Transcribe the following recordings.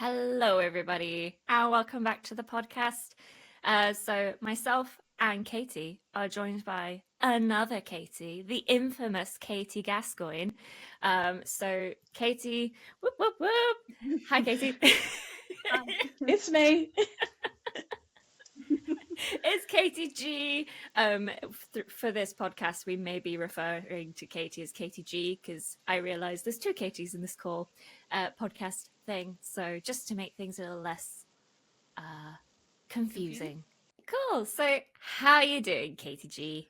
Hello, everybody, and welcome back to the podcast. So myself and Katie are joined by another Katie, the infamous Katie Gascoyne. So Katie, whoop, whoop, whoop. Hi, Katie. It's me. It's Katie G. For this podcast, we may be referring to Katie as Katie G because I realize there's two Katies in this call podcast thing. So just to make things a little less confusing. Cool. So how are you doing, Katie G?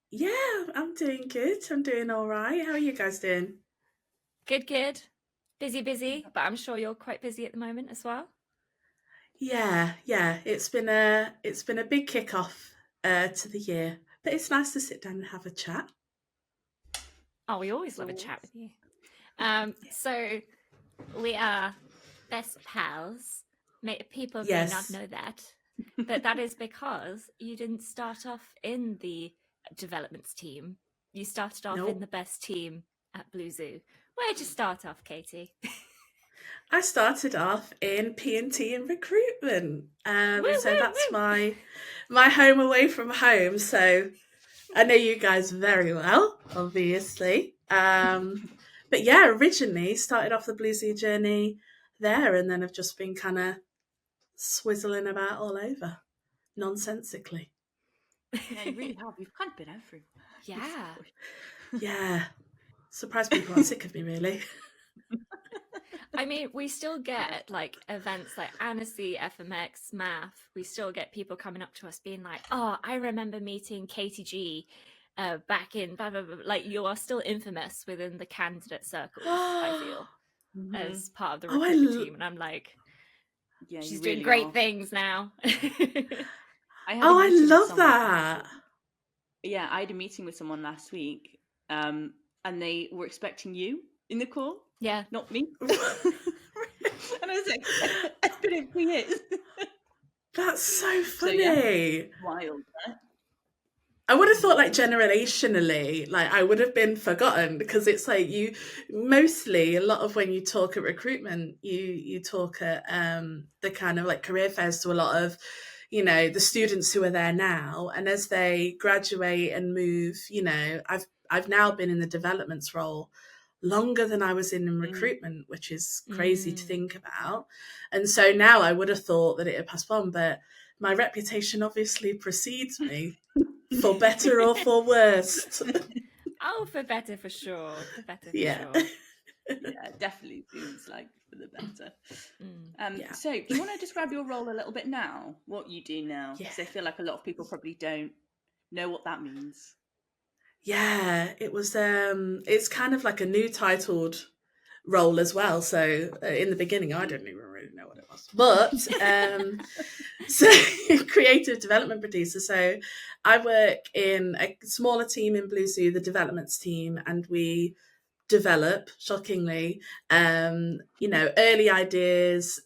Yeah, I'm doing good. I'm doing all right. How are you guys doing? Good, good. Busy, but I'm sure you're quite busy at the moment as well. Yeah. It's been a big kickoff to the year, but it's nice to sit down and have a chat. Oh, we always love a chat with you. So we are best pals. People may not Yes. know that, but that is because you didn't start off in the developments team. You started off in Nope. the best team at Blue Zoo. Where'd you start off, Katie? I started off in P&T and recruitment. Woo, So woo, that's woo. my home away from home. So I know you guys very well, obviously. But yeah, originally started off the Blue Sea journey there, and then have just been kind of swizzling about all over, nonsensically. Yeah, you really have. You've kind of been everywhere. Yeah. Yeah, surprised people aren't sick of me, really. I mean, we still get like events like Annecy, FMX, Math. We still get people coming up to us being like, "Oh, I remember meeting Katie G back in blah, blah, blah." Like you are still infamous within the candidate circles. I feel as part of the Oh, recruitment team, and I'm like, Yeah, she's you doing really great are. things now. I love that. Yeah, I had a meeting with someone last week, and they were expecting you in the call, Yeah. not me. And I was like, I've been in for years. That's so So yeah, funny. wild, right? I would have thought like generationally, like I would have been forgotten because it's like you mostly a lot of when you talk at recruitment, you talk at the kind of like career fairs to a lot of, the students who are there now. And as they graduate and move, I've now been in the developments role longer than I was in recruitment, which is crazy to think about. And so now I would have thought that it had passed on, but my reputation obviously precedes me. For better or for worse. Oh, for better, for sure. For better, for Yeah. sure. Yeah, definitely seems like for the better. Yeah. So do you want to describe your role a little bit now? What you do now? Yeah. Because I feel like a lot of people probably don't know what that means. Yeah, it was it's kind of like a new titled role as well. So in the beginning I didn't even really know what it was. But so creative development producer. So I work in a smaller team in Blue Zoo, the developments team, and we develop shockingly early ideas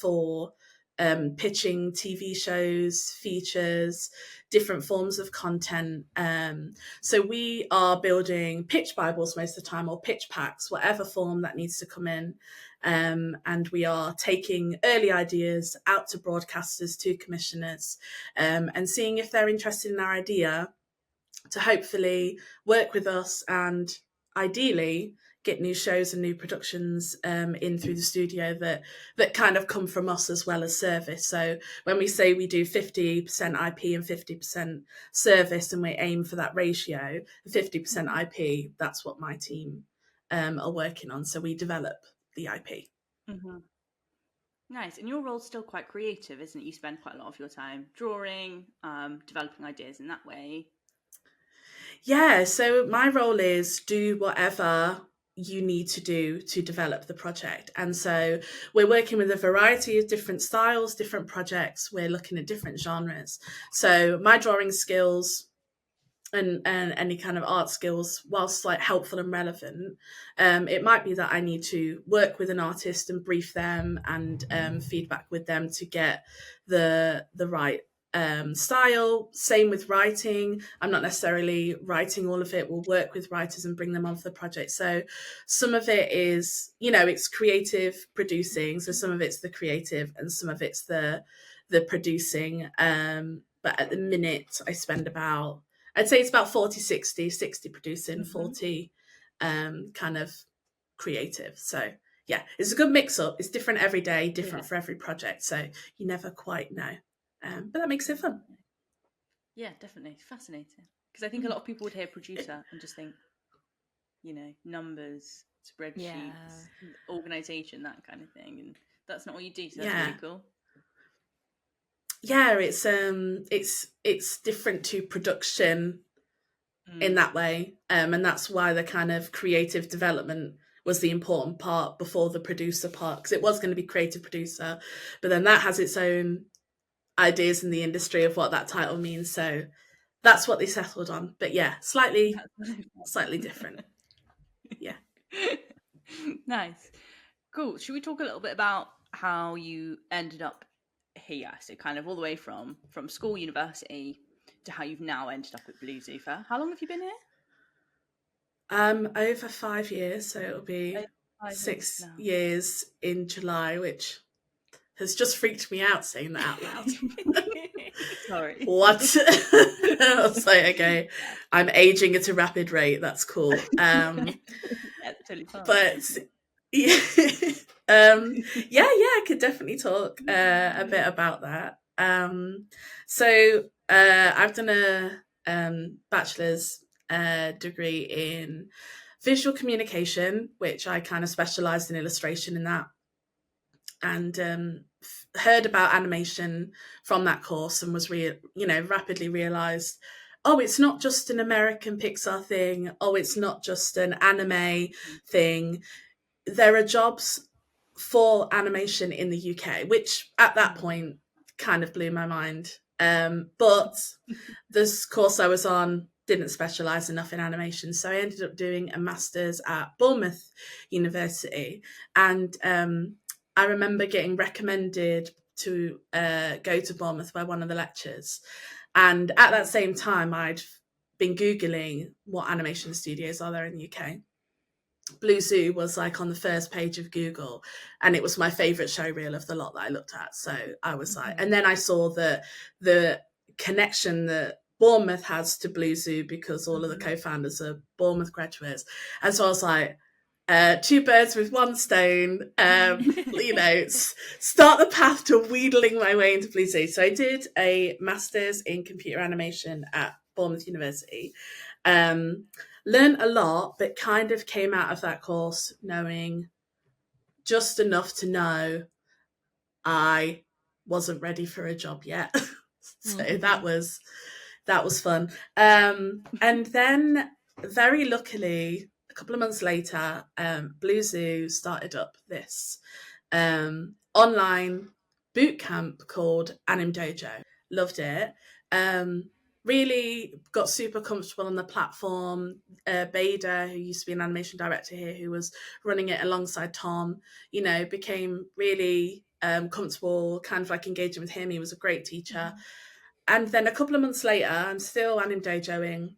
for pitching TV shows, features, different forms of content. So we are building pitch bibles most of the time, or pitch packs, whatever form that needs to come in. And we are taking early ideas out to broadcasters, to commissioners, and seeing if they're interested in our idea to hopefully work with us and ideally get new shows and new productions in through the studio that kind of come from us as well as service. So when we say we do 50% IP and 50% service, and we aim for that ratio, 50% IP, that's what my team are working on. So we develop the IP. Mm-hmm. Nice. And your role's still quite creative, isn't it? You spend quite a lot of your time drawing, developing ideas in that way. Yeah, so my role is do whatever you need to do to develop the project. And so we're working with a variety of different styles, different projects. We're looking at different genres. So my drawing skills and any kind of art skills, whilst like helpful and relevant, it might be that I need to work with an artist and brief them and feedback with them to get the right style. Same with writing. I'm not necessarily writing all of it. We'll work with writers and bring them onto the project. So some of it is, it's creative producing. So some of it's the creative and some of it's the producing. But at the minute I spend I'd say it's about 40-60 producing, 40 kind of creative. So yeah, it's a good mix up. It's different every day, different for every project. So you never quite know. But that makes it fun. Yeah, definitely. Fascinating. Because I think a lot of people would hear producer and just think, numbers, spreadsheets, organisation, that kind of thing. And that's not what you do. So that's really cool. Yeah, it's different to production in that way. And that's why the kind of creative development was the important part before the producer part, because it was going to be creative producer, but then that has its own ideas in the industry of what that title means. So that's what they settled on. But yeah, slightly different. Yeah. Nice. Cool. Should we talk a little bit about how you ended up here? So kind of all the way from school, university, to how you've now ended up at Blue Zoo Fair. How long have you been here? Over 5 years. So it'll be 6 years in July, which has just freaked me out saying that out loud. Sorry. What? I was like, okay, I'm aging at a rapid rate. That's cool. Yeah, totally fine. But yeah, I could definitely talk a bit about that. So I've done a bachelor's degree in visual communication, which I kind of specialised in illustration in that, and heard about animation from that course and was rapidly realised, oh, it's not just an American Pixar thing. Oh, it's not just an anime thing. There are jobs for animation in the UK, which at that point kind of blew my mind. But this course I was on didn't specialise enough in animation. So I ended up doing a master's at Bournemouth University. And I remember getting recommended to go to Bournemouth by one of the lecturers. And at that same time, I'd been Googling what animation studios are there in the UK. Blue Zoo was like on the first page of Google, and it was my favourite showreel of the lot that I looked at. So I was like, and then I saw the connection that Bournemouth has to Blue Zoo because all of the co-founders are Bournemouth graduates. And so I was like, 2 birds with 1 stone, start the path to wheedling my way into Blue Zoo. So I did a master's in computer animation at Bournemouth University. Learned a lot, but kind of came out of that course knowing just enough to know I wasn't ready for a job yet. So that was fun. And then very luckily, a couple of months later, Blue Zoo started up this online boot camp called Anim Dojo. Loved it. Really got super comfortable on the platform. Bader, who used to be an animation director here, who was running it alongside Tom, became really comfortable, kind of like engaging with him. He was a great teacher. And then a couple of months later, I'm still Anim Dojoing,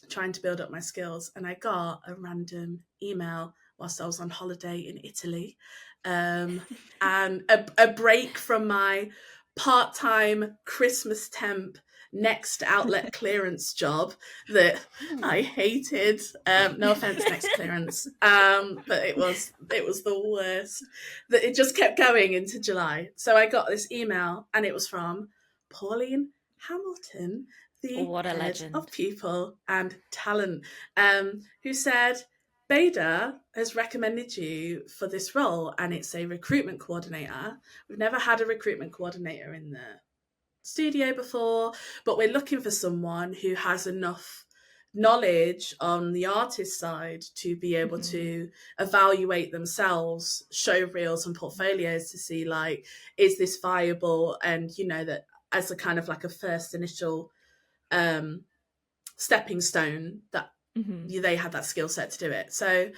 trying to build up my skills. And I got a random email whilst I was on holiday in Italy, and a break from my part-time Christmas temp Next outlet clearance job that I hated. No offense, Next clearance, but it was the worst. That it just kept going into July. So I got this email, and it was from Pauline Hamilton, the What a head legend. of people and talent, who said, Bader has recommended you for this role, and it's a recruitment coordinator. We've never had a recruitment coordinator in the studio before, but we're looking for someone who has enough knowledge on the artist side to be able to evaluate themselves, show reels and portfolios to see, like, is this viable? And that as a kind of like a first initial stepping stone, that they had that skill set to do it. So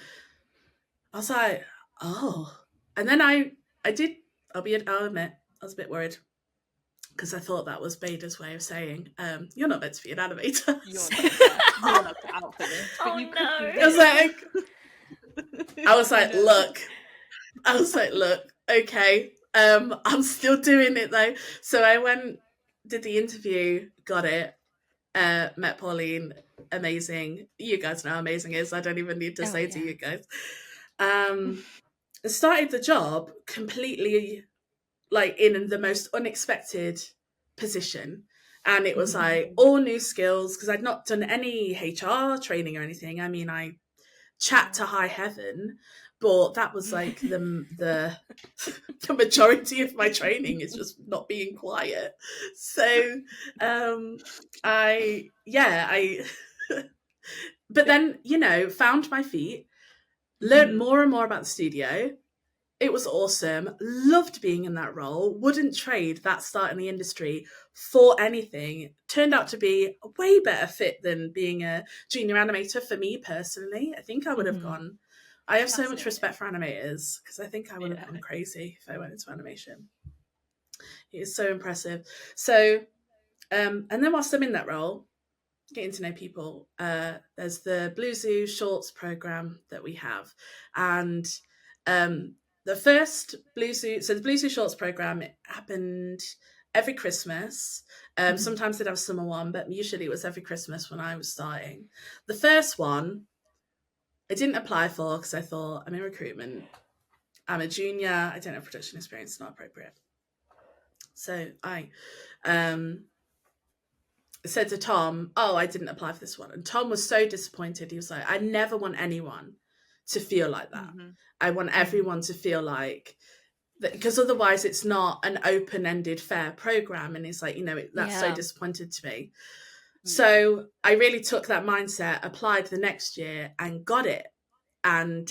I was like, oh. And then I'll admit, I was a bit worried. because I thought that was Bada's way of saying, you're not meant to be an animator. You're not out for this. But Oh, you could no. be I was like, look, okay, I'm still doing it though. So I went, did the interview, got it, met Pauline, amazing. You guys know how amazing it is. I don't even need to say to you guys. Started the job completely like in the most unexpected position. And it was like all new skills because I'd not done any HR training or anything. I mean, I chat to high heaven, but that was like the majority of my training is just not being quiet. So I but then, you know, found my feet, learned more and more about the studio. It was awesome. Loved being in that role. Wouldn't trade that start in the industry for anything. Turned out to be a way better fit than being a junior animator for me personally. I think I would have gone. I have so much respect for animators because I think I would have gone crazy if I went into animation. It is so impressive. So, and then whilst I'm in that role, getting to know people, there's the Blue Zoo Shorts program that we have, and the first Blue Zoo, so the Blue Zoo Shorts program, it happened every Christmas. Sometimes they'd have a summer one, but usually it was every Christmas when I was starting. The first one, I didn't apply for because I thought, I'm in recruitment, I'm a junior, I don't have production experience, it's not appropriate. So I said to Tom, oh, I didn't apply for this one. And Tom was so disappointed. He was like, I never want anyone to feel like that. I want everyone to feel like that, because otherwise it's not an open-ended fair program. And he's like, you know, that's so disappointed to me. So I really took that mindset, applied the next year and got it, and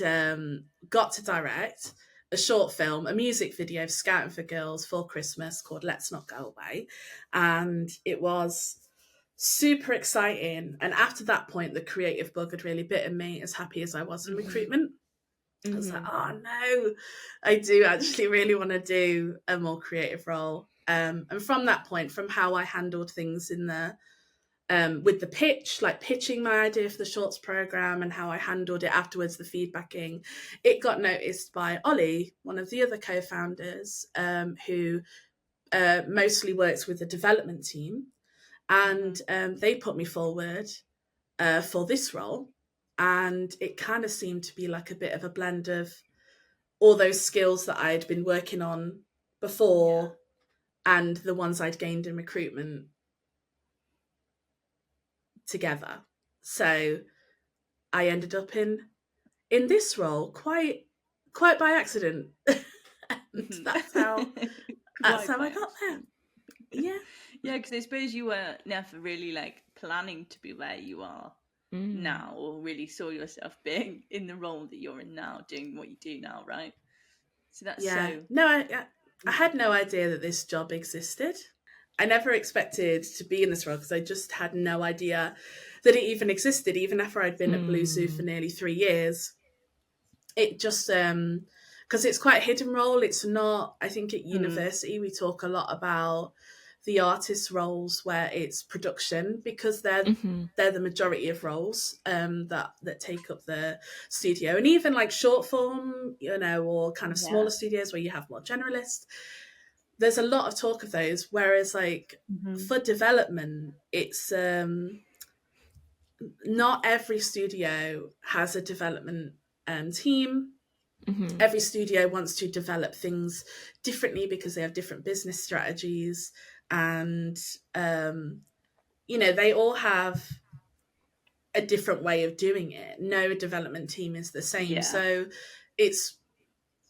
got to direct a short film, a music video for Scouting for Girls for Christmas called Let's Not Go Away. And it was super exciting. And after that point, the creative bug had really bitten me, as happy as I was in recruitment. I was like, oh no, I do actually really want to do a more creative role. And from that point, from how I handled things in the with the pitch, like pitching my idea for the shorts program and how I handled it afterwards, the feedbacking, it got noticed by Ollie, one of the other co-founders, who mostly works with the development team. And they put me forward for this role. And it kind of seemed to be like a bit of a blend of all those skills that I'd been working on before and the ones I'd gained in recruitment together. So I ended up in this role quite by accident. And that's how I got there. Yeah, because I suppose you were never really like planning to be where you are now, or really saw yourself being in the role that you're in now, doing what you do now, right? So that's No, I had no idea that this job existed. I never expected to be in this role because I just had no idea that it even existed. Even after I'd been at Blue Zoo for nearly 3 years, it just because it's quite a hidden role. It's not. I think at university we talk a lot about the artist roles where it's production, because they're the majority of roles that take up the studio, and even like short form, you know, or kind of smaller studios where you have more generalists. There's a lot of talk of those, whereas like for development, it's not every studio has a development team. Every studio wants to develop things differently because they have different business strategies, and you know, they all have a different way of doing it. No development team is the same. So it's,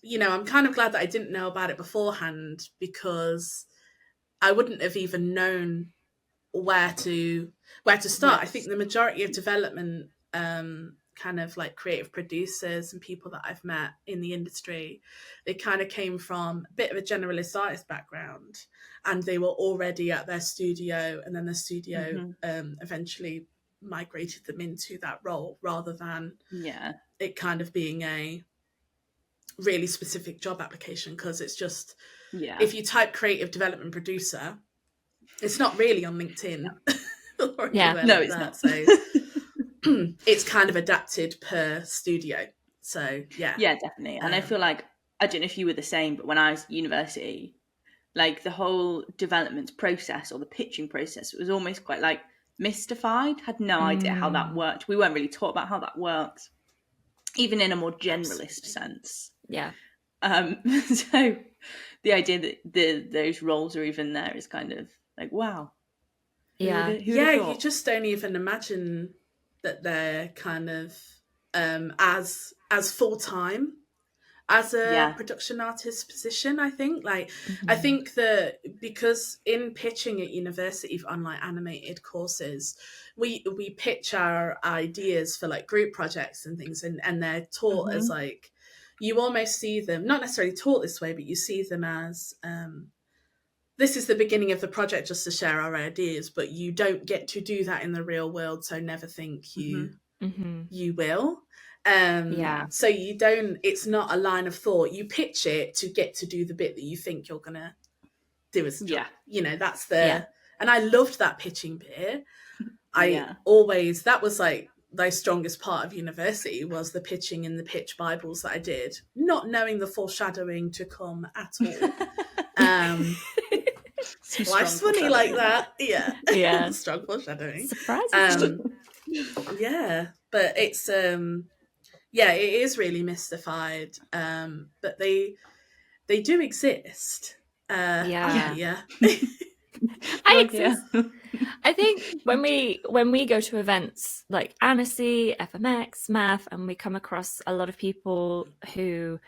you know, I'm kind of glad that I didn't know about it beforehand, because I wouldn't have even known where to start. I think the majority of development kind of like creative producers and people that I've met in the industry, they kind of came from a bit of a generalist artist background, and they were already at their studio, and then the studio eventually migrated them into that role, rather than it kind of being a really specific job application. Because it's just if you type creative development producer, It's not really on LinkedIn or Yeah. anywhere No, like it's that. not. So it's kind of adapted per studio. So yeah. Yeah, definitely. And I feel like, I don't know if you were the same, but when I was at university, like the whole development process or the pitching process, it was almost quite like mystified. Had no idea how that worked. We weren't really taught about how that worked, even in a more generalist sense. Yeah. So the idea that those roles are even there is kind of like, wow. Yeah. Who'd have You thought? just don't even imagine that they're kind of as full-time as a production artist position. I think I think that because in pitching at university on like animated courses, we pitch our ideas for like group projects and things, and they're taught as like, you almost see them not necessarily taught this way, but you see them as this is the beginning of the project just to share our ideas, but you don't get to do that in the real world, so never think you will. So you don't, it's not a line of thought. You pitch it to get to do the bit that you think you're gonna do as a job. You know, that's the and I loved that pitching bit. That was like my strongest part of university, was the pitching and the pitch Bibles that I did, not knowing the foreshadowing to come at all. Life's funny like that. Yeah. Strong foreshadowing. Surprising. Yeah, but it's it is really mystified. But they do exist. I Well, exist. I think when we go to events like Annecy, FMX, Math, and we come across a lot of people who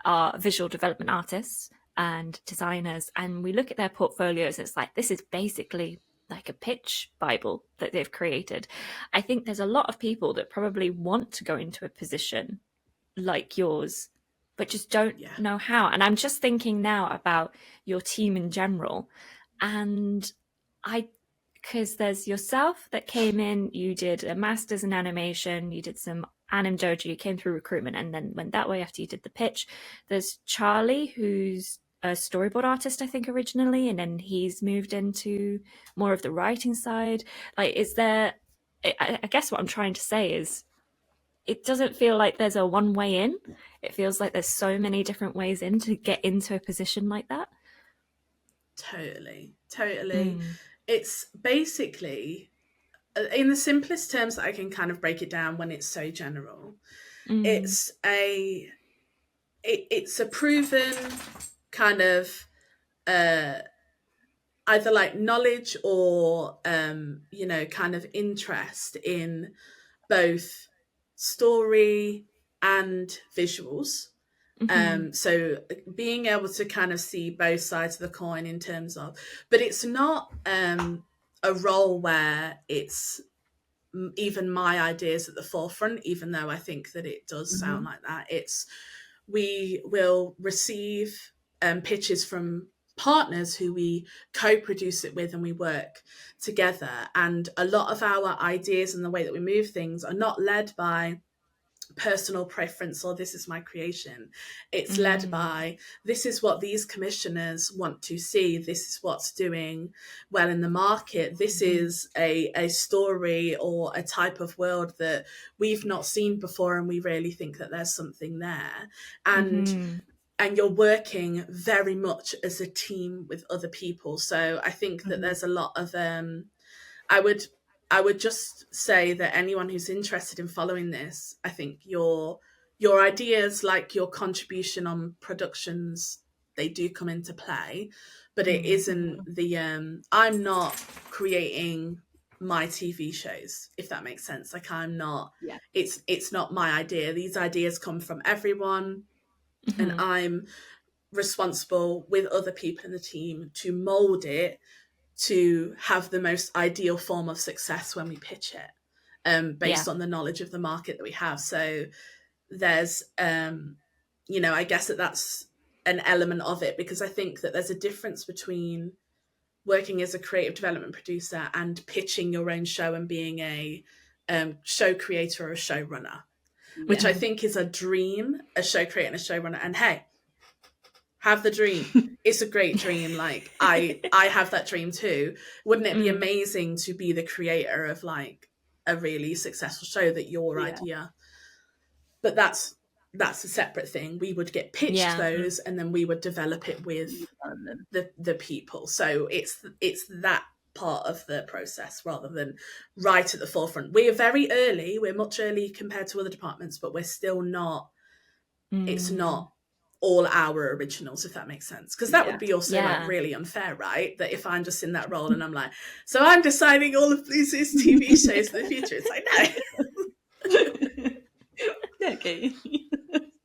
are visual development artists and designers, and we look at their portfolios, it's like, this is basically like a pitch Bible that they've created. I think there's a lot of people that probably want to go into a position like yours, but just don't know how. And I'm just thinking now about your team in general, and because there's yourself that came in, you did a master's in animation, you did some anim dojo, you came through recruitment and then went that way after you did the pitch. There's Charlie, who's a storyboard artist, I think, originally, and then he's moved into more of the writing side. Like, is there, I guess what I'm trying to say is, it doesn't feel like there's a one way in. It feels like there's so many different ways in to get into a position like that. Totally. It's basically, in the simplest terms that I can kind of break it down when it's so general, it's a proven kind of either like knowledge or kind of interest in both story and visuals. So being able to kind of see both sides of the coin in terms of, but it's not a role where it's even my ideas at the forefront, even though I think that it does sound like that. It's, we will receive pitches from partners who we co-produce it with, and we work together, and a lot of our ideas and the way that we move things are not led by personal preference or this is my creation. It's led by, this is what these commissioners want to see, this is what's doing well in the market, this is a story or a type of world that we've not seen before, and we really think that there's something there. And you're working very much as a team with other people. So I think that there's a lot of I would just say that anyone who's interested in following this, I think your ideas, like your contribution on productions, they do come into play, but it isn't the I'm not creating my TV shows, if that makes sense. Like, I'm not, it's not my idea. These ideas come from everyone, and I'm responsible with other people in the team to mold it to have the most ideal form of success when we pitch it, based on the knowledge of the market that we have. So there's I guess that's an element of it, because I think that there's a difference between working as a creative development producer and pitching your own show and being a show creator or a showrunner, which I think is a dream, a show creator and a showrunner. And hey, have the dream. It's a great dream. Like I have that dream too. Wouldn't it be amazing to be the creator of like a really successful show that your idea? But that's a separate thing. We would get pitched those, and then we would develop it with the people. So it's that part of the process rather than right at the forefront. We're very early. We're much early compared to other departments, but we're still not. It's not all our originals, if that makes sense, because that would be also like really unfair, right? That if I'm just in that role and I'm like, so I'm deciding all of Blue Zoo's TV shows in the future, it's like, no. Okay.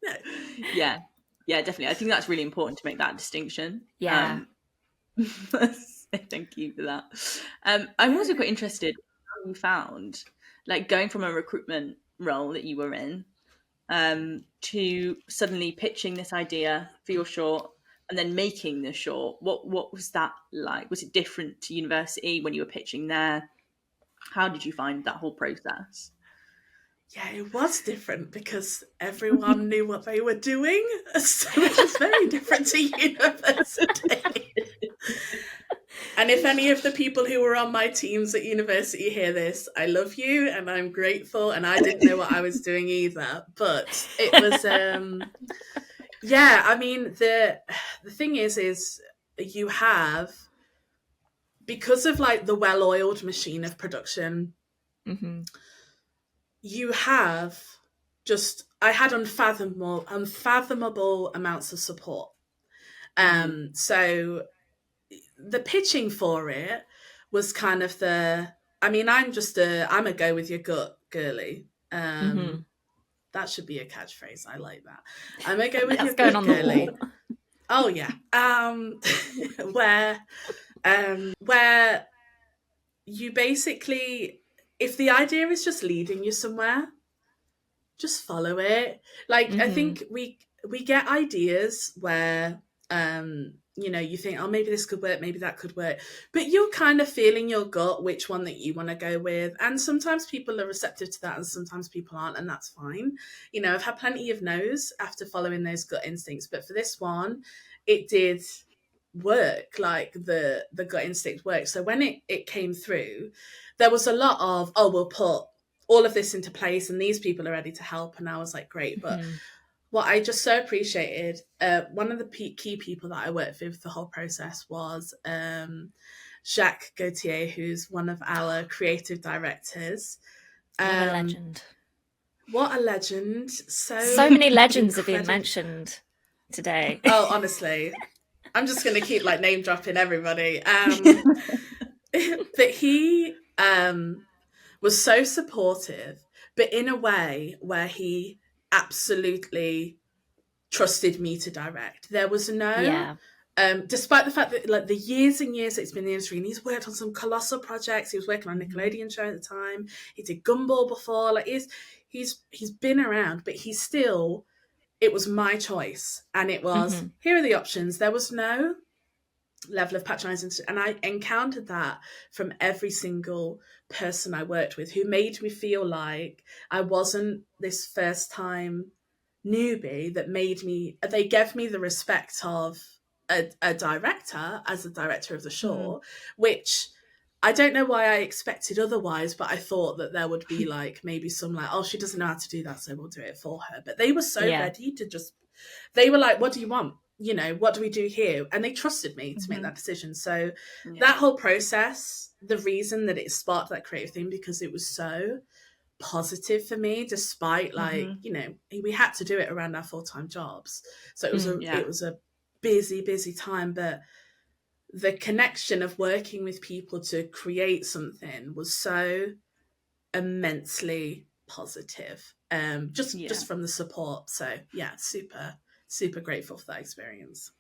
No. Yeah, definitely. I think that's really important to make that distinction. Thank you for that. I'm also quite interested how you found, like, going from a recruitment role that you were in to suddenly pitching this idea for your short and then making the short. What was that like? Was it different to university when you were pitching there? How did you find that whole process? Yeah, it was different because everyone knew what they were doing. So it was very different to university. And if any of the people who were on my teams at university hear this, I love you and I'm grateful, and I didn't know what I was doing either. But it was, I mean, the thing is you have, because of like the well-oiled machine of production, you have just, I had unfathomable amounts of support. So the pitching for it was kind of I'm a go with your gut girly. That should be a catchphrase. I like that. I'm a go with your gut girly. Oh yeah. Where you basically, if the idea is just leading you somewhere, just follow it. Like I think we get ideas where you think, oh, maybe this could work, maybe that could work, but you're kind of feeling your gut which one that you want to go with, and sometimes people are receptive to that and sometimes people aren't, and that's fine. I've had plenty of no's after following those gut instincts, but for this one it did work. Like the gut instinct worked. So when it came through, there was a lot of, oh, we'll put all of this into place and these people are ready to help, and I was like, great. But what I just so appreciated, one of the key people that I worked with the whole process was Jacques Gauthier, who's one of our creative directors. What a legend. What a legend. So many legends have been mentioned today. Oh, honestly. I'm just going to keep like name dropping everybody. But he was so supportive, but in a way where he absolutely trusted me to direct. There was no, despite the fact that like the years and years that it's been in the industry, and he's worked on some colossal projects. He was working on a Nickelodeon show at the time. He did Gumball before. Like he's been around, but he's still, it was my choice. And it was, here are the options. There was no level of patronizing, and I encountered that from every single person I worked with, who made me feel like I wasn't this first time newbie, that they gave me the respect of a director as a director of the show, which I don't know why I expected otherwise, but I thought that there would be like maybe some like, oh, she doesn't know how to do that, so we'll do it for her. But they were so ready to just, they were like, what do you want? What do we do here? And they trusted me to make that decision. So that whole process, the reason that it sparked that creative thing, because it was so positive for me, despite like, we had to do it around our full-time jobs. So it was a busy time, but the connection of working with people to create something was so immensely positive. Just from the support. So yeah, super grateful for that experience.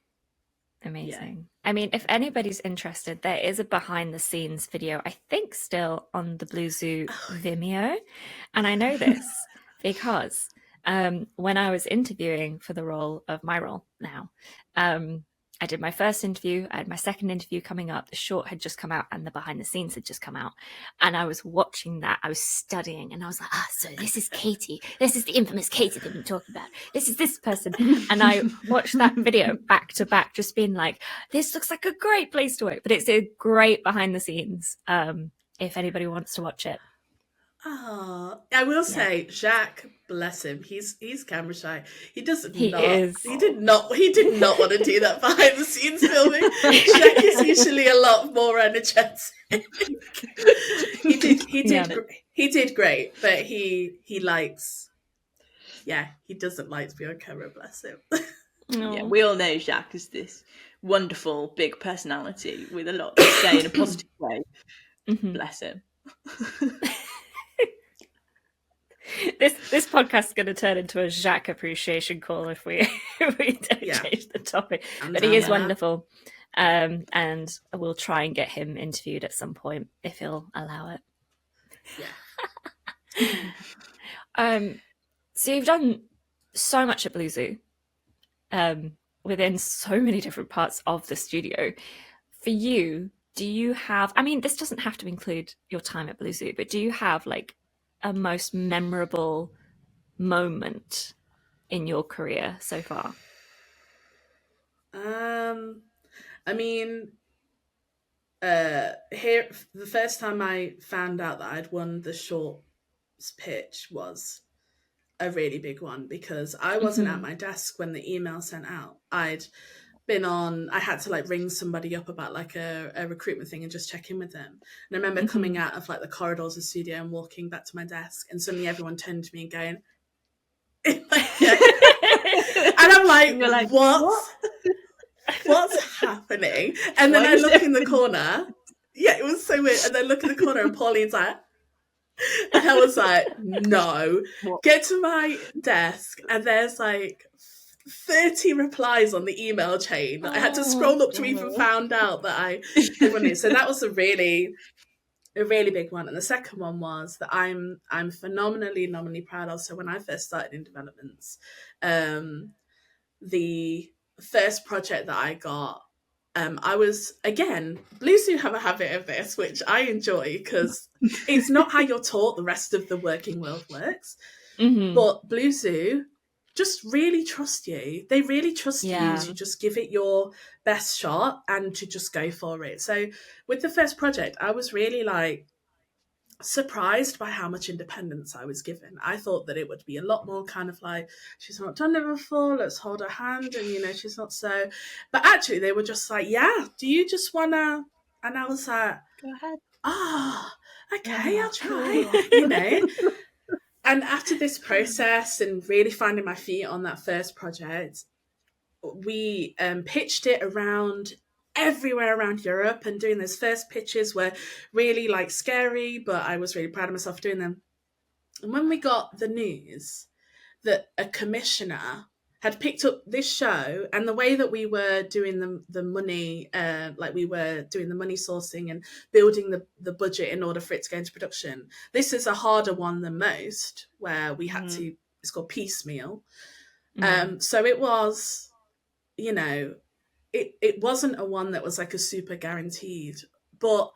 Amazing. I mean, if anybody's interested, there is a behind the scenes video, I think still on the Blue Zoo Vimeo. And I know this because when I was interviewing for the role of my role now, I did my first interview, I had my second interview coming up, the short had just come out and the behind the scenes had just come out. And I was watching that, I was studying, and I was like, so this is Katie. This is the infamous Katie they've been talking about. This is this person. And I watched that video back to back, just being like, this looks like a great place to work. But it's a great behind the scenes, if anybody wants to watch it. Oh, I will say, Jacques, bless him, he's camera shy. He did not want to do that behind the scenes filming. Jacques is usually a lot more energetic. He did great, but he likes, he doesn't like to be on camera, bless him. Yeah, we all know Jacques is this wonderful big personality with a lot to say in a positive way. Bless him. This podcast is going to turn into a Jacques appreciation call if we don't change the topic. But he is wonderful, and we'll try and get him interviewed at some point if he'll allow it. Yeah. So you've done so much at Blue Zoo, within so many different parts of the studio. For you, do you have? I mean, this doesn't have to include your time at Blue Zoo, but do you have like a most memorable moment in your career so far? I mean, here the first time I found out that I'd won the shorts pitch was a really big one, because I wasn't at my desk when the email sent out. I had to like ring somebody up about like a recruitment thing and just check in with them. And I remember coming out of like the corridors of the studio and walking back to my desk, and suddenly everyone turned to me and going, and I'm like, what's happening? And then I look in the corner. Yeah, it was so weird. And then look in the corner and Pauline's like, and I was like, no. Get to my desk and there's like 30 replies on the email chain. I had to scroll up to even found out that I had won it. So that was a really big one. And the second one was that I'm phenomenally proud of. So when I first started in developments, the first project that I got, I was, again, Blue Zoo have a habit of this, which I enjoy, because it's not how you're taught the rest of the working world works. But Blue Zoo just really trust you. They really trust you to just give it your best shot and to just go for it. So with the first project, I was really like surprised by how much independence I was given. I thought that it would be a lot more kind of like, she's not done it before, let's hold her hand, and she's not so. But actually they were just like, do you just wanna? And I was like, go ahead. Okay, I'll try. And after this process and really finding my feet on that first project, we pitched it around everywhere around Europe, and doing those first pitches were really like scary, but I was really proud of myself doing them. And when we got the news that a commissioner had picked up this show, and the way that we were doing the money, like we were doing the money sourcing and building the budget in order for it to go into production, this is a harder one than most, where we had to, it's called piecemeal. So it was, it wasn't a one that was like a super guaranteed, but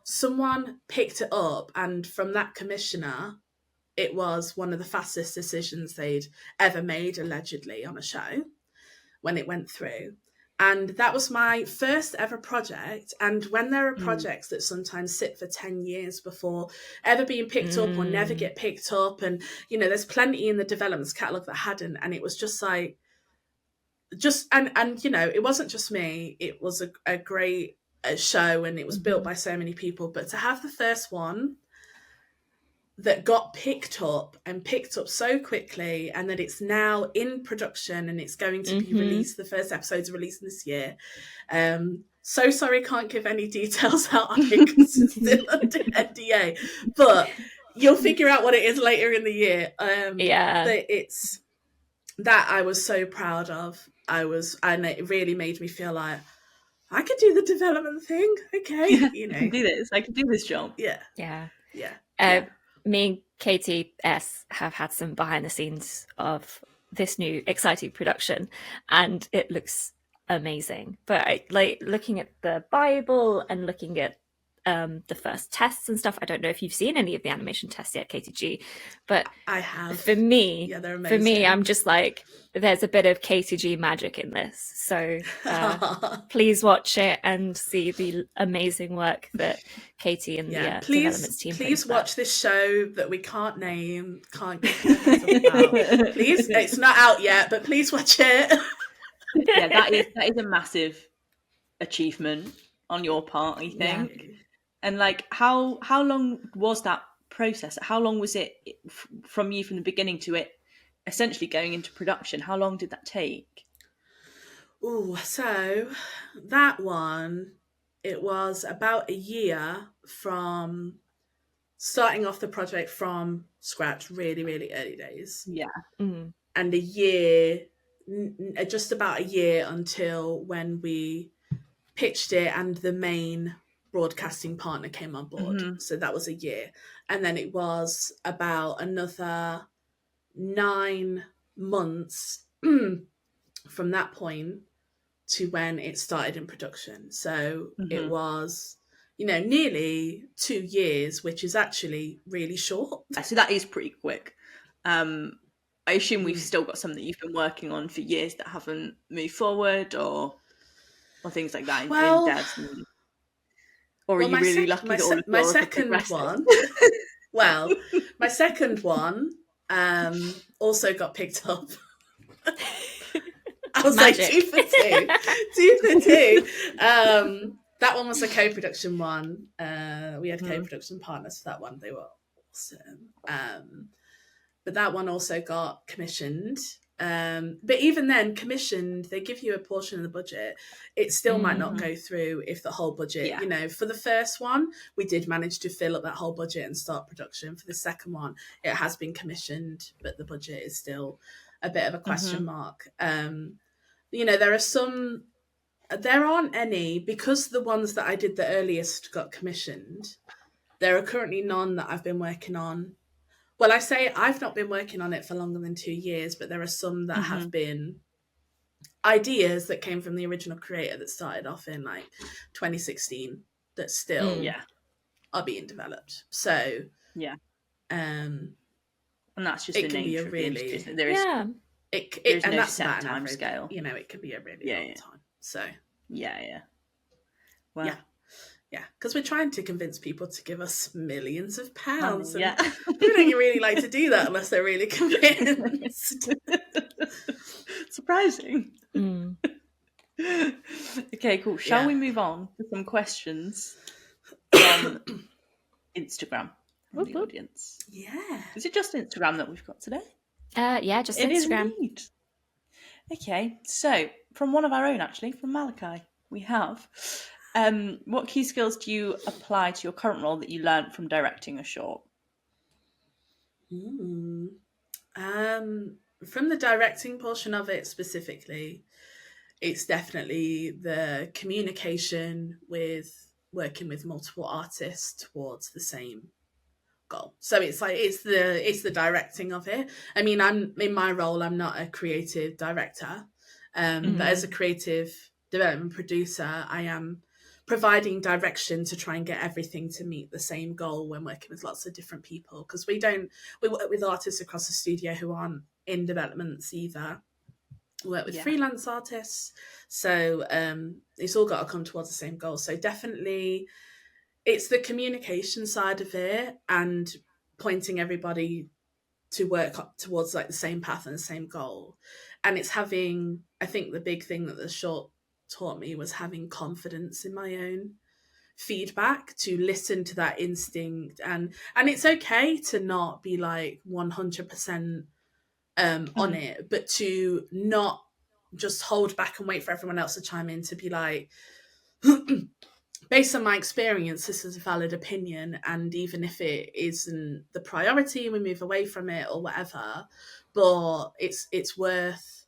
someone picked it up, and from that commissioner, it was one of the fastest decisions they'd ever made, allegedly, on a show when it went through. And that was my first ever project. And when there are projects that sometimes sit for 10 years before ever being picked up or never get picked up, and, there's plenty in the developments catalogue that hadn't, and it was just like, and it wasn't just me, it was a great show, and it was built by so many people. But to have the first one that got picked up so quickly, and that it's now in production and it's going to be released, the first episode's releasing this year. So sorry, can't give any details out on it because it's still under NDA, but you'll figure out what it is later in the year. It's that I was so proud of. And it really made me feel like I could do the development thing. Okay, I can do this. I can do this job. Yeah. Me and Katie S have had some behind the scenes of this new exciting production, and it looks amazing. But like looking at the Bible and looking at the first tests and stuff. I don't know if you've seen any of the animation tests yet, Katie G, but I have. For me, yeah, they're amazing. For me, I'm just like, there's a bit of Katie G magic in this. So please watch it and see the amazing work that Katie and the developments team. Please watch this show that we can't name, can't give you a heads up about. Please, it's not out yet, but please watch it. Yeah, that is a massive achievement on your part, I think. Yeah. And like, how long was that process? How long was it from you from the beginning to it essentially going into production? How long did that take? Oh, so that one, it was about a year from starting off the project from scratch, really, really early days. Yeah. Mm. And a year, just about a year until when we pitched it and the main broadcasting partner came on board. Mm-hmm. So that was a year. And then it was about another 9 months from that point to when it started in production. So it was, nearly 2 years, which is actually really short. So that is pretty quick. I assume we've still got some that you've been working on for years that haven't moved forward or things like that in devs. Or are you really lucky that all of my yours second one? Well, my second one also got picked up. I was Magic. like 2 for 2. 2 for 2. That one was a co-production one. We had co-production partners for that one. They were awesome. But that one also got commissioned. But even then, commissioned, they give you a portion of the budget. It still might not go through if the whole budget, for the first one, we did manage to fill up that whole budget and start production. For the second one, it has been commissioned, but the budget is still a bit of a question mark. There aren't any, because the ones that I did the earliest got commissioned. There are currently none that I've been working on. Well, I say I've not been working on it for longer than 2 years, but there are some that have been ideas that came from the original creator that started off in like 2016 that still are being developed. So and that's just it the can be nature a of the really industry. There is and no that's set about time scale. It can be a really long time. So well, yeah, because we're trying to convince people to give us millions of pounds. Yeah. We don't really like to do that unless they're really convinced. Surprising. Okay, cool. Shall Yeah. we move on to some questions from Instagram from the audience? Yeah. Is it just Instagram that we've got today? Yeah, just It is Instagram. indeed. Okay, so from one of our own, actually, from Malachi, we have... what key skills do you apply to your current role that you learnt from directing a short? From the directing portion of it specifically, it's definitely the communication with working with multiple artists towards the same goal. So it's like it's the directing of it. I mean, I'm in my role, I'm not a creative director, but as a creative development producer, I am providing direction to try and get everything to meet the same goal when working with lots of different people, because we work with artists across the studio who aren't in developments either. We work with freelance artists, so it's all got to come towards the same goal. So definitely it's the communication side of it and pointing everybody to work up towards like the same path and the same goal. And it's having, I think the big thing that the short taught me was having confidence in my own feedback, to listen to that instinct, and it's okay to not be like 100% on it, but to not just hold back and wait for everyone else to chime in, to be like, based on my experience, this is a valid opinion, and even if it isn't the priority, we move away from it or whatever, but it's worth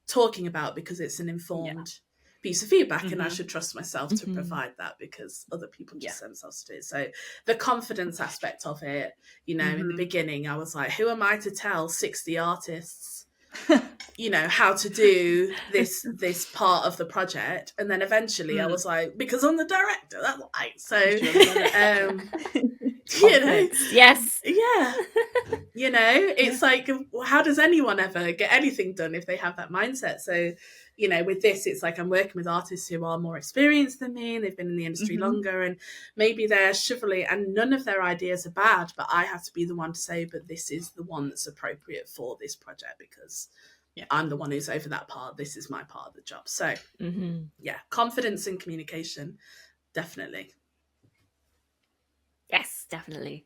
talking about because it's an informed piece of feedback, and I should trust myself to provide that, because other people just themselves to do it. So the confidence aspect of it, in the beginning I was like, who am I to tell 60 artists you know, how to do this part of the project. And then eventually I was like, because I'm the director, that's why. So you know, yes, yeah, you know, it's like, how does anyone ever get anything done if they have that mindset? So, you know, with this, it's like I'm working with artists who are more experienced than me and they've been in the industry longer, and maybe they're chivalry and none of their ideas are bad, but I have to be the one to say, but this is the one that's appropriate for this project because I'm the one who's over that part. This is my part of the job. So yeah, confidence and communication, definitely. Yes, definitely.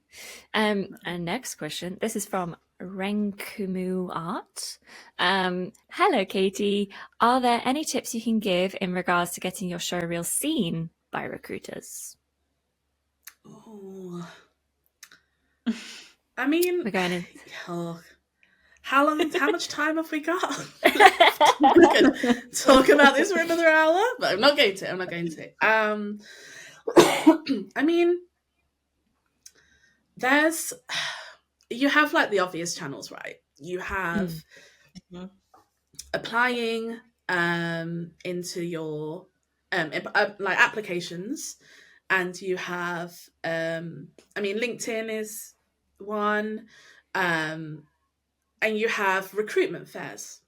And next question. This is from Renkumu Art. Hello, Katie. Are there any tips you can give in regards to getting your showreel seen by recruiters? Oh, I mean, we're going in. How much time have we got? We could talk about this for another hour, but I'm not going to. I mean, you have like the obvious channels, right? You have applying into your like applications, and you have I mean, LinkedIn is one, and you have recruitment fairs,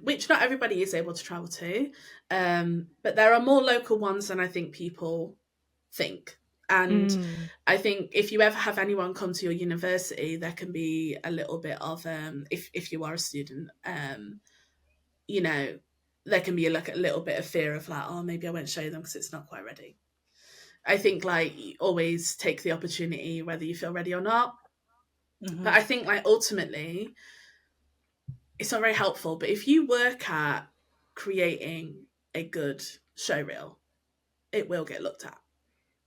which not everybody is able to travel to, but there are more local ones than I think people think. And I think if you ever have anyone come to your university, there can be a little bit of if you are a student, you know, there can be a little bit of fear of like, oh, maybe I won't show them because it's not quite ready. I think like always take the opportunity whether you feel ready or not. But I think like ultimately it's not very helpful, but if you work at creating a good showreel, it will get looked at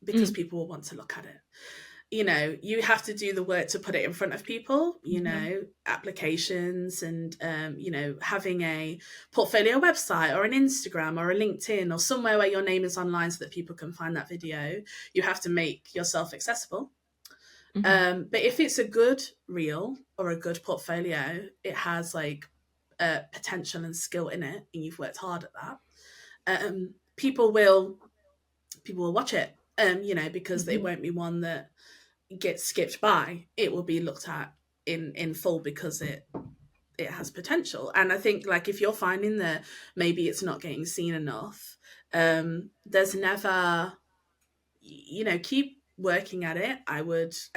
because people will want to look at it. You know, you have to do the work to put it in front of people, you know, applications and, you know, having a portfolio website or an Instagram or a LinkedIn or somewhere where your name is online so that people can find that video. You have to make yourself accessible. But if it's a good reel or a good portfolio, it has like potential and skill in it, and you've worked hard at that. People will watch it, you know, because it won't be one that gets skipped by. It will be looked at in full because it has potential. And I think like if you're finding that maybe it's not getting seen enough, there's never, you know, keep working at it. I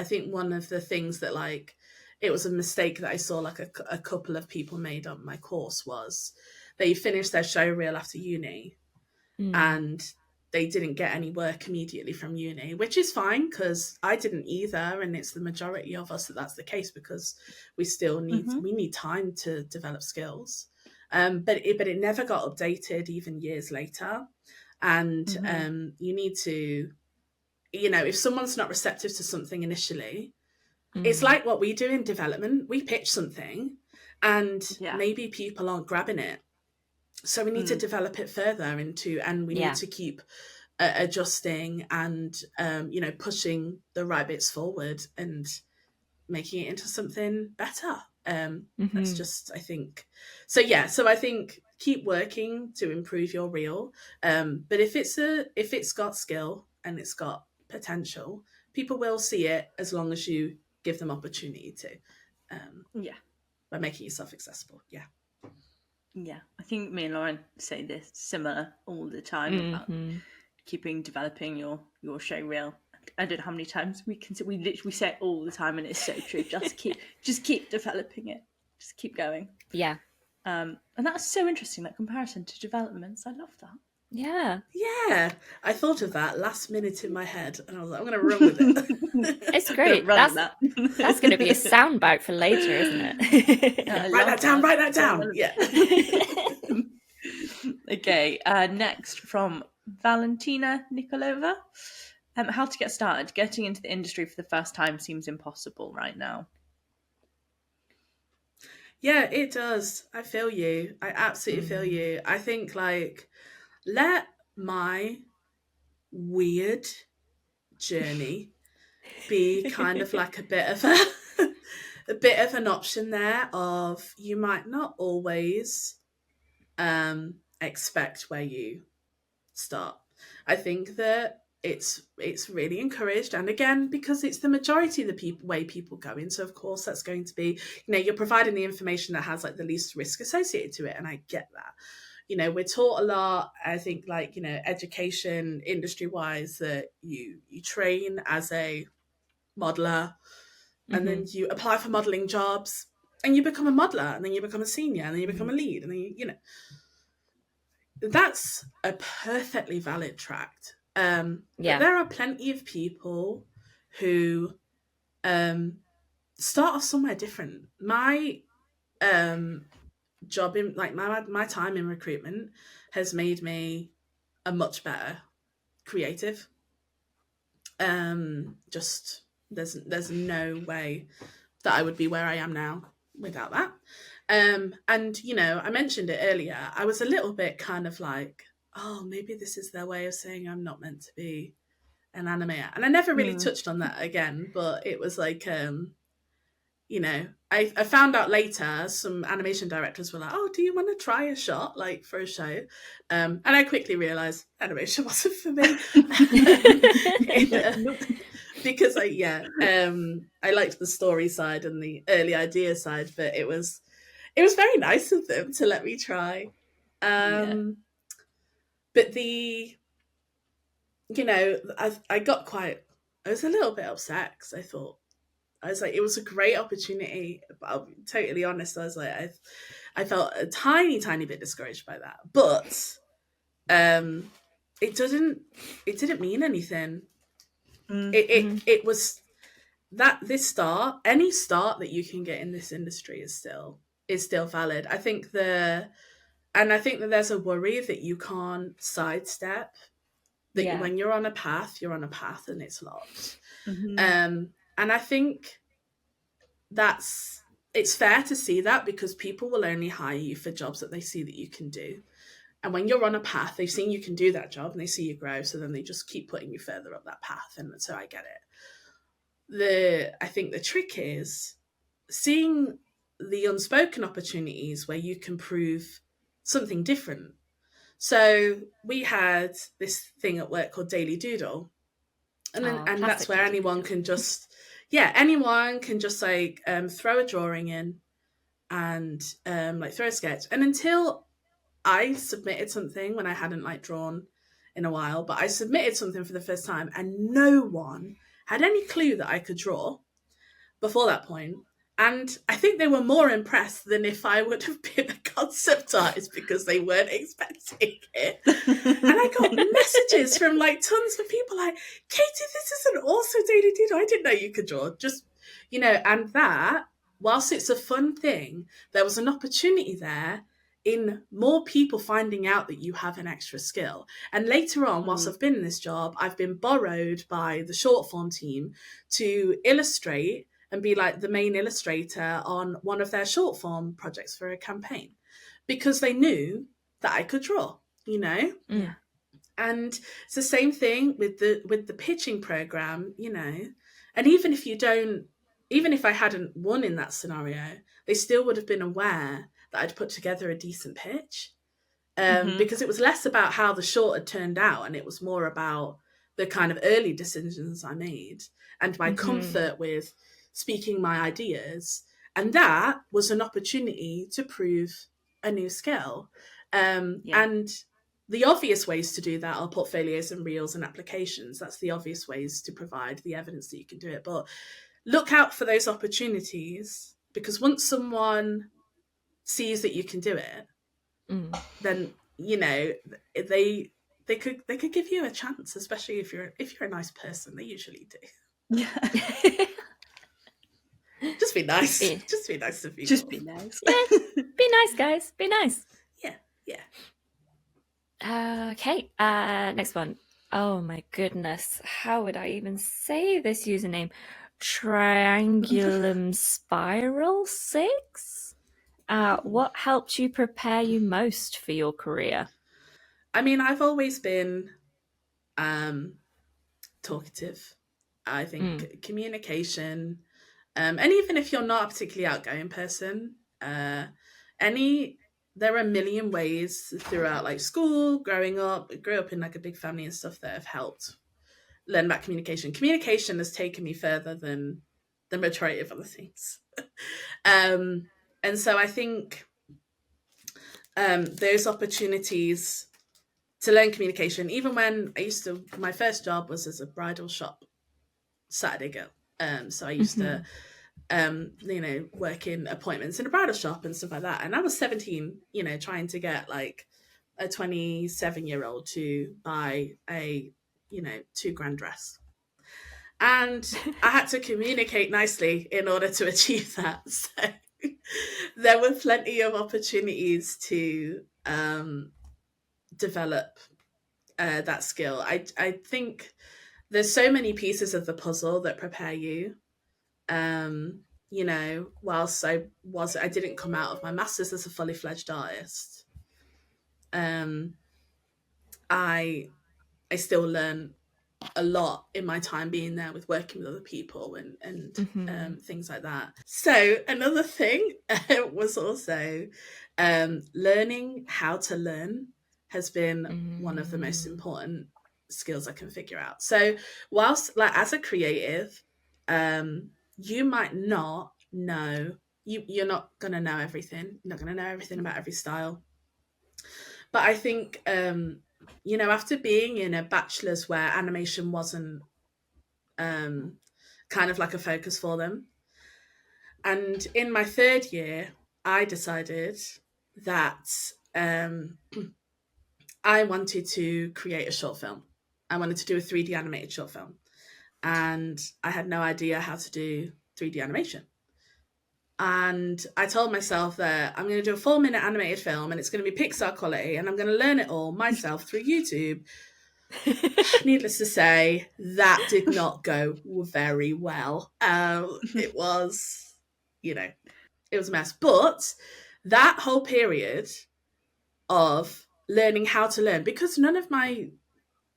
think one of the things that like it was a mistake that I saw like a couple of people made on my course was they finished their show reel after uni and they didn't get any work immediately from uni, which is fine because I didn't either, and it's the majority of us that's the case because we still need time to develop skills. But it never got updated even years later, and you need to, you know, if someone's not receptive to something initially, it's like what we do in development. We pitch something and maybe people aren't grabbing it. So we need to develop it further and we need to keep adjusting and, you know, pushing the right bits forward and making it into something better. That's just, I think. So I think keep working to improve your reel. But if it's got skill and it's got potential, people will see it as long as you give them opportunity to. By making yourself accessible. Yeah, I think me and Lauren say this similar all the time about developing your show reel. I don't know how many times we literally say it all the time, and it's so true. Just keep developing it. Just keep going. Yeah. And that's so interesting, that comparison to developments. I love that. Yeah. Yeah. I thought of that last minute in my head and I was like, I'm going to run with it. It's great. That's going to be a soundbite for later, isn't it? Write that down. Yeah. Okay. Next from Valentina Nikolova. How to get started. Getting into the industry for the first time seems impossible right now. Yeah, it does. I feel you. I absolutely feel you. I think like let my weird journey be kind of like a bit of a a bit of an option there of you might not always expect where you start. I think that it's really encouraged, and again, because it's the majority of the way people go in, so of course that's going to be, you're providing the information that has like the least risk associated to it, and I get that. We're taught a lot, I think, like, education industry wise, that you train as a modeler, and then you apply for modeling jobs, and you become a modeler, and then you become a senior, and then you become a lead, and then that's a perfectly valid track. But there are plenty of people who start off somewhere different. My job in, like, my time in recruitment has made me a much better creative. Just there's no way that I would be where I am now without that. And I mentioned it earlier, I was a little bit kind of like, oh, maybe this is their way of saying I'm not meant to be an animator, and I never really touched on that again. But it was like, I found out later, some animation directors were like, oh, do you want to try a shot, like, for a show? And I quickly realized animation wasn't for me. Because I liked the story side and the early idea side, but it was very nice of them to let me try. But I was a little bit upset because I was like, it was a great opportunity, but I'll be totally honest, I was like, I felt a tiny bit discouraged by that, but it didn't mean anything. It was that any start that you can get in this industry is still valid. I think that there's a worry that you can't sidestep, that when you're on a path, and it's locked. And I think it's fair to see that, because people will only hire you for jobs that they see that you can do. And when you're on a path, they've seen you can do that job and they see you grow, so then they just keep putting you further up that path. And so I get it. I think the trick is seeing the unspoken opportunities where you can prove something different. So we had this thing at work called Daily Doodle, and that's where anyone can just like throw a drawing in and like throw a sketch. And until I submitted something, when I hadn't like drawn in a while, but I submitted something for the first time, and no one had any clue that I could draw before that point. And I think they were more impressed than if I would have been a concept artist, because they weren't expecting it. And I got messages from like tons of people like, Katie, this is an awesome Daily Doodle. I didn't know you could draw. Just, and that, whilst it's a fun thing, there was an opportunity there in more people finding out that you have an extra skill. And later on, whilst I've been in this job, I've been borrowed by the short form team to illustrate and be like the main illustrator on one of their short form projects for a campaign, because they knew that I could draw, Yeah. And it's the same thing with the pitching program, and even if I hadn't won in that scenario, they still would have been aware that I'd put together a decent pitch, because it was less about how the short had turned out, and it was more about the kind of early decisions I made and my comfort with speaking my ideas. And that was an opportunity to prove a new skill. And the obvious ways to do that are portfolios and reels and applications. That's the obvious ways to provide the evidence that you can do it. But look out for those opportunities, because once someone sees that you can do it, then they could give you a chance, especially if you're a nice person. They usually do. Just be nice. Yeah. Just be nice to people. Just be nice. Yeah, be nice, guys. Be nice. Yeah. Okay. Next one. Oh my goodness. How would I even say this username? Triangulum Spiral 6? What helped you prepare you most for your career? I mean, I've always been talkative. I think communication And even if you're not a particularly outgoing person, there are a million ways throughout like school, growing up, grew up in like a big family and stuff that have helped learn about communication. Communication has taken me further than the majority of other things. And so I think those opportunities to learn communication, even when my first job was as a bridal shop Saturday girl. So I used to work in appointments in a bridal shop and stuff like that. And I was 17, trying to get like a 27-year-old to buy a, $2,000 dress. And I had to communicate nicely in order to achieve that. So there were plenty of opportunities to develop that skill. I think there's so many pieces of the puzzle that prepare you. Whilst I didn't come out of my master's as a fully fledged artist, I still learn a lot in my time being there with working with other people and things like that. So another thing was also learning how to learn has been one of the most important skills I can figure out. So whilst like as a creative, you might not know, you're not going to know everything. You're not going to know everything about every style. But I think, after being in a bachelor's where animation wasn't kind of like a focus for them, and in my third year, I decided that I wanted to create a short film. I wanted to do a 3D animated short film. And I had no idea how to do 3D animation. And I told myself that I'm going to do a 4-minute animated film and it's going to be Pixar quality and I'm going to learn it all myself through YouTube. Needless to say, that did not go very well. It was, it was a mess. But that whole period of learning how to learn, because none of my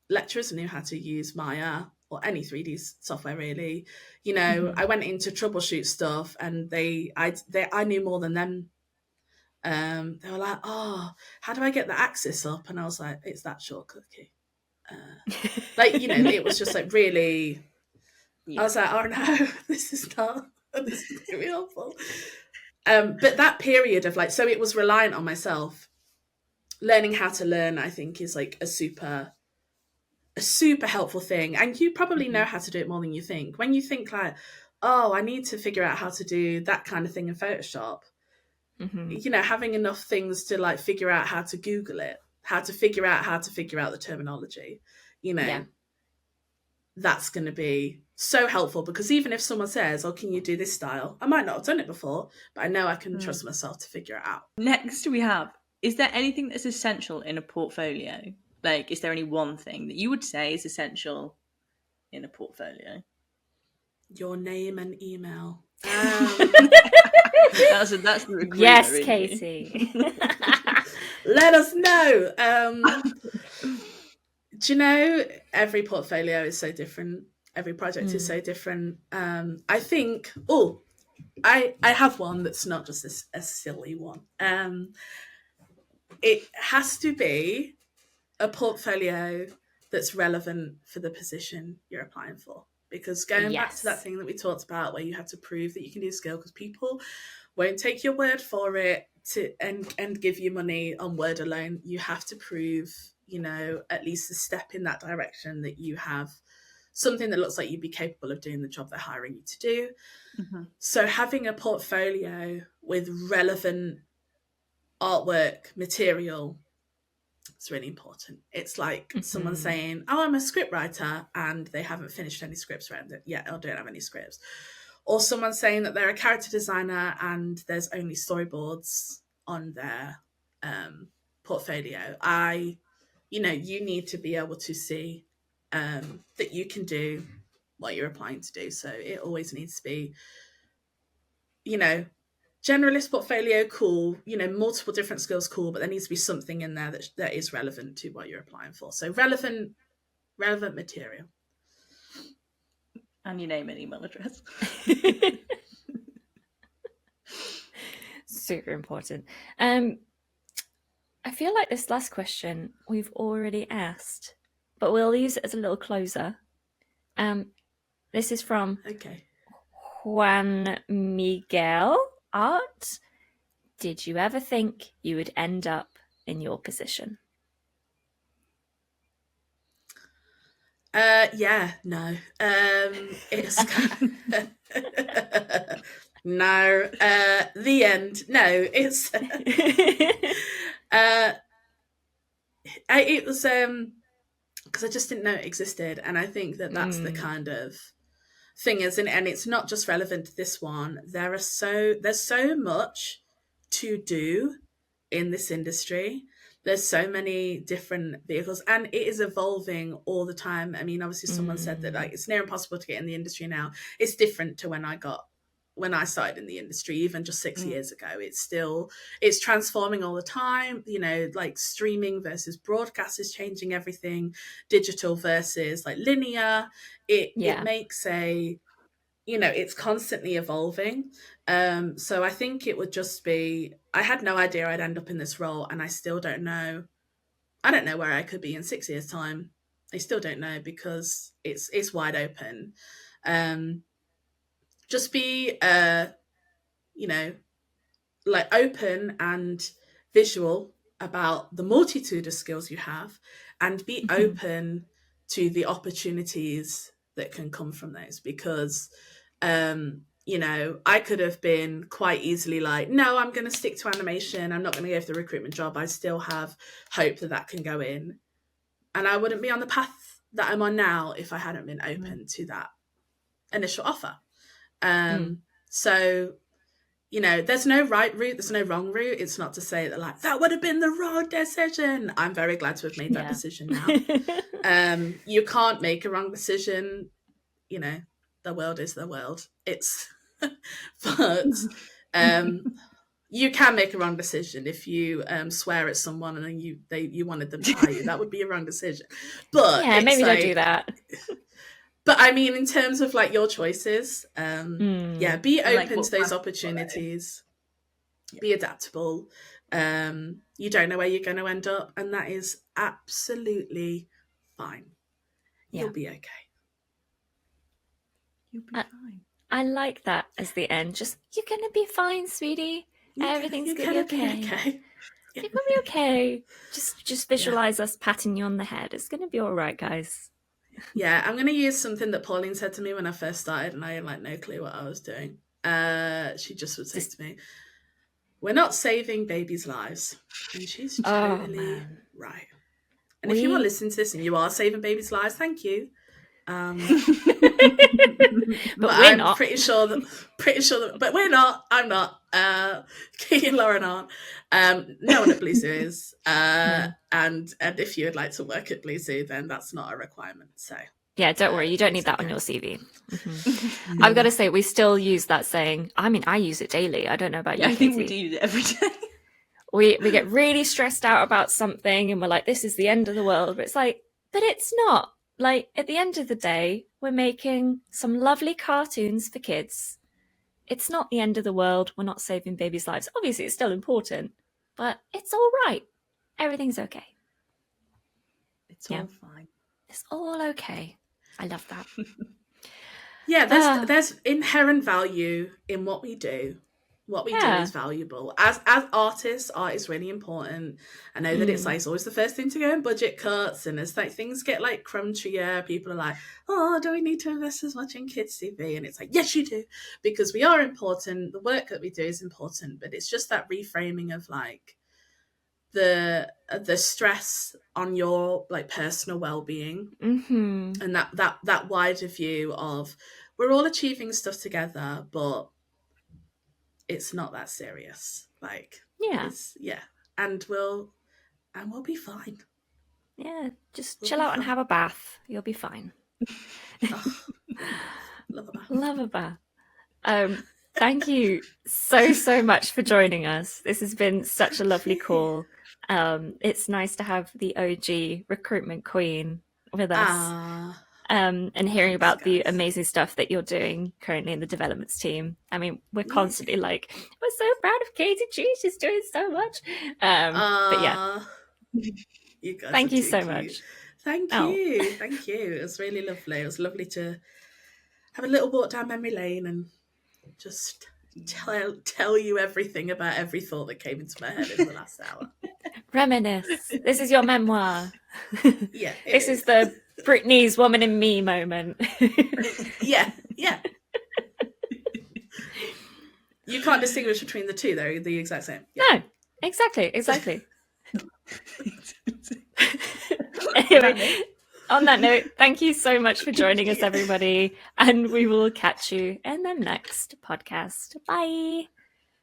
lecturers knew how to use Maya or any 3D software really. I went in to troubleshoot stuff and I knew more than them. They were like, oh, how do I get the axis up? And I was like, it's that shortcut key. It was just like really, I was like, oh no, this is really helpful. But that period of so it was reliant on myself. Learning how to learn, I think, is like a super helpful thing. And you probably know how to do it more than you think. When you think like, oh, I need to figure out how to do that kind of thing in Photoshop, having enough things to figure out how to Google it, how to figure out the terminology, that's going to be so helpful, because even if someone says, oh, can you do this style? I might not have done it before, but I know I can trust myself to figure it out. Next we have, is there anything that's essential in a portfolio? Is there any one thing that you would say is essential in a portfolio? Your name and email. That's the recruitment, yes, really. Katie. Let us know. Do you know, every portfolio is so different. Every project is so different. I think, I have one that's not just a silly one. It has to be a portfolio that's relevant for the position you're applying for. Because going back to that thing that we talked about where you have to prove that you can do skill, because people won't take your word for it and give you money on word alone. You have to prove, at least a step in that direction, that you have something that looks like you'd be capable of doing the job they're hiring you to do. So having a portfolio with relevant artwork material, it's really important. It's like someone saying, oh, I'm a script writer, and they haven't finished any scripts around it yet, or don't have any scripts. Or someone saying that they're a character designer and there's only storyboards on their portfolio. You need to be able to see that you can do what you're applying to do. So it always needs to be, generalist portfolio, cool, multiple different skills, cool, but there needs to be something in there that is relevant to what you're applying for. So relevant material. And your name and email address. Super important. I feel like this last question we've already asked, but we'll use it as a little closer. This is from Okay. Juan Miguel Art. Did you ever think you would end up in your position? Yeah, no. It's no. The end. No, it's it was because I just didn't know it existed, and I think that that's the kind of thing, isn't it? And it's not just relevant to this one. There's so much to do in this industry. There's so many different vehicles, and it is evolving all the time. I mean, obviously someone said that like it's near impossible to get in the industry now. It's different to when I started in the industry, even just 6 years ago. It's transforming all the time. You know, like streaming versus broadcast is changing everything. Digital versus like linear. It makes it's constantly evolving. So I think it would just be, I had no idea I'd end up in this role, and I still don't know. I don't know where I could be in 6 years' time. I still don't know, because it's wide open. Just be like open and visual about the multitude of skills you have, and be open to the opportunities that can come from those, because I could have been quite easily like, no, I'm going to stick to animation, I'm not going to go for the recruitment job. I still have hope that can go in, and I wouldn't be on the path that I'm on now if I hadn't been open to that initial offer. So there's no right route, there's no wrong route. It's not to say that like that would have been the wrong decision. I'm very glad to have made that decision now. You can't make a wrong decision. The world is the world. It's but you can make a wrong decision if you swear at someone and then you wanted them to hire you. That would be a wrong decision. But maybe don't do that. But I mean, in terms of like your choices, be open to those opportunities. Be adaptable. You don't know where you're going to end up, and that is absolutely fine. You'll be okay. You'll be fine. I like that as the end. Just, you're going to be fine, sweetie. Everything's going to be okay. You're going to be okay. Just visualize us patting you on the head. It's going to be all right, guys. Yeah, I'm going to use something that Pauline said to me when I first started, and I had like no clue what I was doing. She just would say to me, we're not saving babies' lives. And she's totally right. And if you are listening to this and you are saving babies' lives, thank you. But I'm not. pretty sure that, but we're not. I'm not. Katie and Lauren aren't. No one at Blue Zoo is. And if you would like to work at Blue Zoo, then that's not a requirement. So yeah, don't worry. You don't need that on your CV. I've got to say, we still use that saying. I mean, I use it daily. I don't know about you, I think we do use it every day. We get really stressed out about something, and we're like, this is the end of the world. But it's like, but it's not. Like, at the end of the day, we're making some lovely cartoons for kids. It's not the end of the world. We're not saving babies' lives. Obviously, it's still important, but it's all right. Everything's okay. It's all fine. It's all okay. I love that. There's inherent value in what we do. What we do is valuable. As artists, art is really important. I know that it's always the first thing to go in budget cuts, and as like things get like crunchier, people are like, oh, do we need to invest as much in kids TV? And it's like, yes, you do, because we are important. The work that we do is important, but it's just that reframing of like the stress on your like personal well-being, and that wider view of we're all achieving stuff together, but it's not that serious. Like, and we'll be fine. Yeah, just chill out and have a bath. You'll be fine. Love a bath. Love a bath. Thank you so much for joining us. This has been such a lovely call. It's nice to have the OG recruitment queen with us. and hearing about the guys. amazing stuff that you're doing currently in the developments team. I mean, we're constantly like, we're so proud of Katie G. She's doing so much. But yeah, you guys thank are you too so cute. much. Thank Oh. you. Thank you. It was really lovely. It was lovely to have a little walk down memory lane and just tell you everything about every thought that came into my head in the last hour. Reminisce. This is your memoir. Yeah. This is the Britney's Woman in Me moment. Yeah. You can't distinguish between the two, though. The exact same. Yeah. No, exactly. Anyway, on that note, thank you so much for joining us, everybody, and we will catch you in the next podcast. Bye.